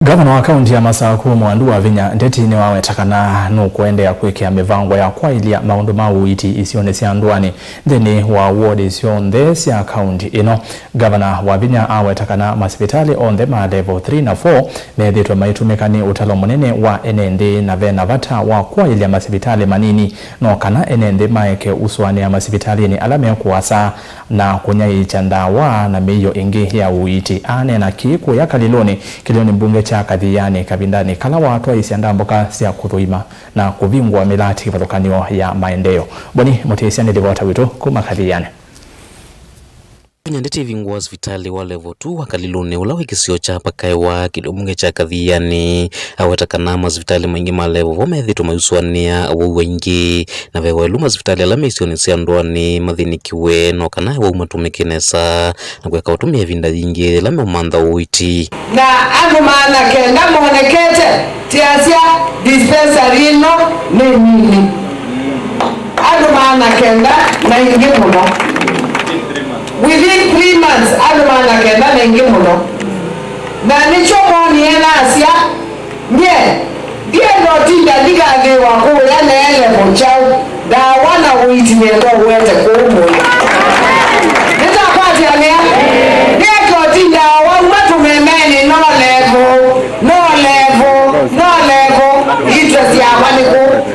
Gavana wa kaunti ya Masako Mwandu wa Vinya ndeti ni wawetakana nukuendea kwekea mivango ya kwailia maundu mawuiti isione sia ndwani thini wa ward isionde sia kaunti ino. Gavana wa Vinya awetakana masipitali onthe ma level 3 na 4 methitwe maitumikani utalo munene wa enende na vena vata wa kwailia masipitali manini no kana enende maeke uswani ya masipitali ni alame kuwasa na kunyai chandawa na miyo ingi ya uiti ane na kiku ya kaliloni kilioni mbunge cha Kathiani Kabindani kala watu isianda mboka sia kuthuima na kuvingwa milati kivathukanio ya maendeleo. Boni mutesiani livota wito kuma Kathiani. Nyandeti vingwa hospitali wa level 2 wa Kaliloni ulawe kisio cha pakaiwa kidomunge cha Kathiani awetakana hospitali maingi ma level vomethitwe mayuswania wengi na vewa iluma hospitali alame isioni sia ndwani mathinikiwe no kana wa umatumikinesa na kweka utumia vinda vingi lame umantha uiti na andu maana kenda mwonekete tiasia dispensary ino ni nini andu maana kenda na ingi muno within 3 months alumana kenda mengi muno na nicho moni enasia nye die no tinda diga wa ku ya nele mochao da wana uitime ndo wete kumu nita pati ania nie ko tinda wa matu memeni no level interest ya waniku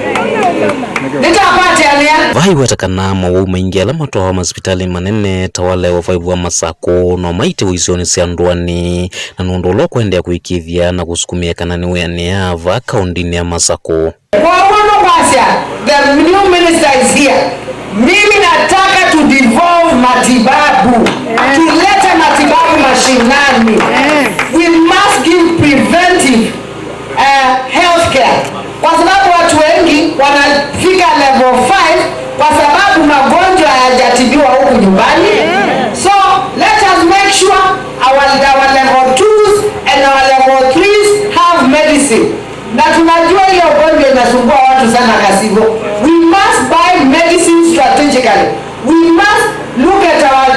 nita pati ania vai wetakana mawu maingi ala matoa hospitali manene tawale wa 5 wa Masako no maite wisioni sia ndwani na nundolo kuendea kuikithia na kusukumia kanani weanea va kaundini ya Masako. The new minister is here. Mimi nataka to devolve matibabu. Tulete matibabu mashinani. We must give preventive healthcare. Kwa sababu watu wengi wanafika level 5 kwa sababu magonjwa hayajatibiwa huku nyumbani. So let us make sure our level 2s and our level 3s have medicine. Na tunajua ile ugonjwa inasumbua watu sana Kasivo. We must buy medicine strategically. We must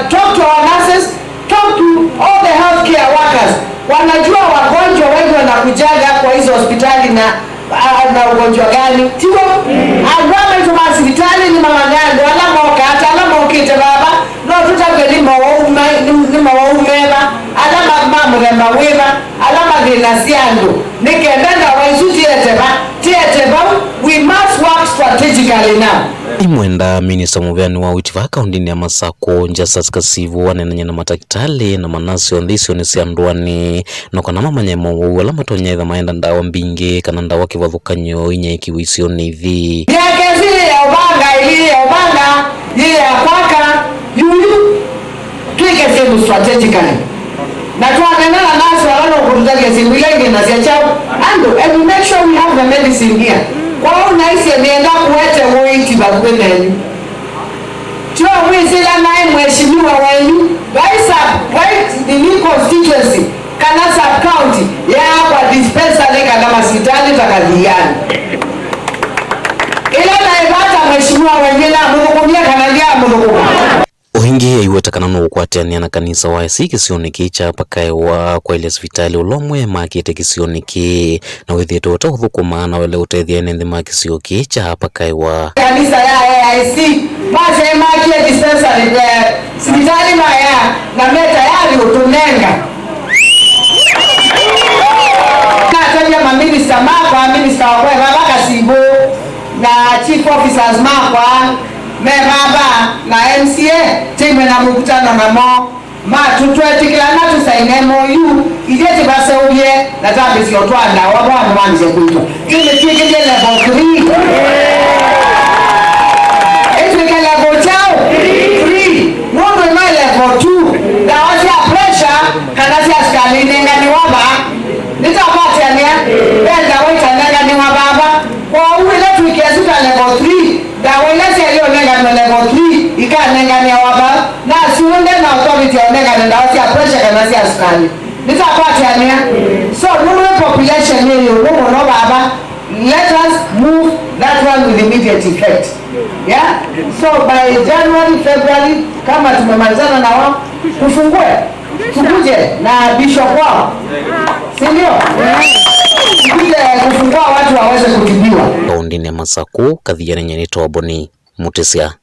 talk to our nurses, talk to all the healthcare workers. Wanajua wagonjwa wengi wanakujaga kwa hizo hospitali na ugonjwa gani tiwo agwame tu hospitali ni mama ngando ala moka hata ala mokite baba no tutabeli mawumeba ala mama mremba weba ala magina siando nikendanga waisuti tieteba we must work strategically now. Imwenda minista muveani wa witiva kaundini ya Masako Njasas Kasivu wanenanya na matakitali na manasi ondhisi onisi andwani no kana mamanyemo wala matonyetha maenda ndawa mbingi kana ndawa kivathukanyo inya ikiwisi onithi yakezi ya ubanga ili ya ubanga ili ya kwaka yuyu tuikezi strategically na tuanena na nasi walano kututagezi wilenge na siachao and we make sure we have the medicine here. Kwa unaisi enienda kuwete uiti bakwene chua wizila nae mweshimiwa wenyu right the new constituency kana sub county ya kwa dispensary kana masitani takadhiani ila naibata mweshimiwa wenyu na mudukumia kana lia mudukumia ohingi iwetakana no kwatiania na kanisa wa sikisioni kicha pakaiwa kwa ile hospitali ulomwe makite kisioni ki na withito uthukuma na wele utethia nende makisio kicha pakaiwa kanisa ya AIC base makite dispensary hospitali maya na meta yali utunenga na tanya minister makwa minister wa baba Kasibo na chief officers makwa mebaba na MCA time na mkutano na mo ma tutwetikila na tusainemo yu ijeti base uye na tabi sio twanda wabwana wanze kuitwa ile tikije level 3 etweke level chao 3 mundu ma level 2 na wasia pressure kana sia skali nengani waba nitapata ania benda waita nengani wababa kwa uwe letu ikiasuka level 3 da welesi aliyo nengani level 3 ika nengani waba na siunde na authority ya nengani da wasia pressure kana sia skali nitapata ania so number population hiyo numo no baba let us move that one with immediate effect. Yeah, so by January February kama tumemalizana na wao tufungue tukuje na bishop wao, si ndio? Tukuje kufungua watu waweze kutibiwa. Kaundini ya Masaku, kadhia nenye nito Waboni Mutesia.